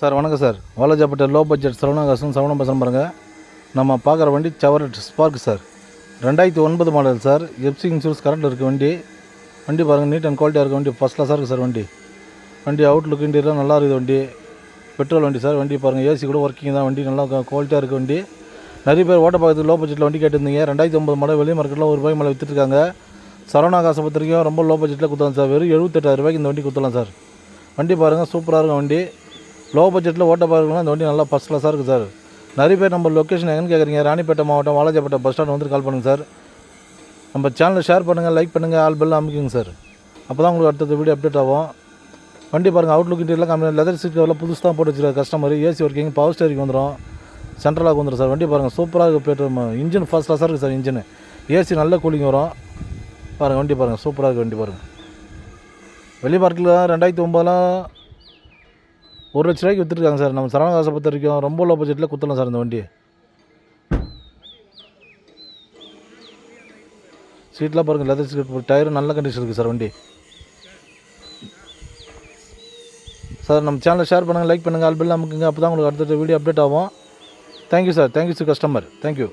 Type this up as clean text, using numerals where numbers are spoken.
Sir வணக்கம் sir. Walajapet low budget Saravanakasan பேசுகிறேன் பாருங்கள். நம்ம பார்க்குற வண்டி Chevrolet spark sir. 2009 model sir. FC insurance current இருக்குது வண்டி. வண்டி பாருங்கள், நீட் அண்ட் குவாலிட்டியாக இருக்குது வண்டி. ஃபஸ்ட் கிளாஸாக இருக்குது சார் வண்டி. வண்டி அவுட்லுக் இன்டீரியர் நல்லா இருக்குது வண்டி. பெட்ரோல் வண்டி சார். வண்டி பாருங்கள், ஏசி கூட ஒர்க்கிங் தான். வண்டி நல்லா குவாலிட்டியாக இருக்குது வண்டி. நிறைய பேர் ஓட்ட பார்க்கறதுக்கு லோ பட்ஜெட்டில் வண்டி கேட்டிருந்தீங்க. 2009 மாடல் வெளியே மார்க்கெட்டில் ₹1 மேலே விற்றுருக்காங்க. சரவணாகாசை பொறுத்த வரைக்கும் ரொம்ப லோ பட்ஜெட்டில் கொடுத்தலாம் சார். வெறும் ₹78,000 இந்த வண்டி கொடுத்துலாம் சார். வண்டி பாருங்கள், சூப்பராக இருக்கும் வண்டி. லோ பட்ஜெட்டில் ஓட்ட பார்க்கணும்னா இந்த வண்டி நல்லா ஃபஸ்ட் கிளாஸாக இருக்குது சார். நிறைய பேர் நம்ம லொக்கேஷன் எங்கன்னு கேட்குறீங்க. ராணிப்பேட்டை மாவட்டம் வாலாஜாப்பேட்டை பஸ் ஸ்டாண்ட் வந்து கால் பண்ணுங்கள் சார். நம்ம சேனலை ஷேர் பண்ணுங்கள், லைக் பண்ணுங்கள், ஆல் பெல் அமைக்குங்க சார். அப்போ தான் உங்களுக்கு அடுத்த வீடியோ அப்டேட் ஆகும். வண்டி பாருங்கள், அவுட்லுக் இன்டீரியர்லாம் கம்பெனி லெதர் சீட் கவரில் புதுசு தான் போட்டு வச்சுருக்காரு customer. AC working, power steering வந்துடும், சென்ட்ரலாக வந்துடும் சார். வண்டி பாருங்கள், சூப்பராக இருக்குது. பிளேட் இன்ஜின் ஃபஸ்ட் கிளாஸாக இருக்குது சார். இன்ஜின் ஏசி நல்ல கூலிங் வரும். பாருங்கள் வண்டி பாருங்கள், சூப்பராக இருக்குது வண்டி பாருங்கள். வெளி மார்க்கெட்டில் 2009 ₹1,00,000 விற்றுருக்காங்க சார். நம்ம சரவணாகாசை பொறுத்த வரைக்கும் ரொம்ப லோ பட்ஜெட்டில் குத்தலாம் சார் இந்த வண்டி. சீட்லாம் பாருங்கள், லெதர் சீட், டயரும் நல்ல கண்டிஷன் இருக்குது சார் வண்டி. சார் நம்ம சேனலை ஷேர் பண்ணுங்கள், லைக் பண்ணுங்கள், ஆல் பெல் அமுக்குங்க. அப்போ தான் உங்களுக்கு அடுத்த வீடியோ அப்டேட் ஆகும். Thank you sir. Thank you sir customer. Thank you.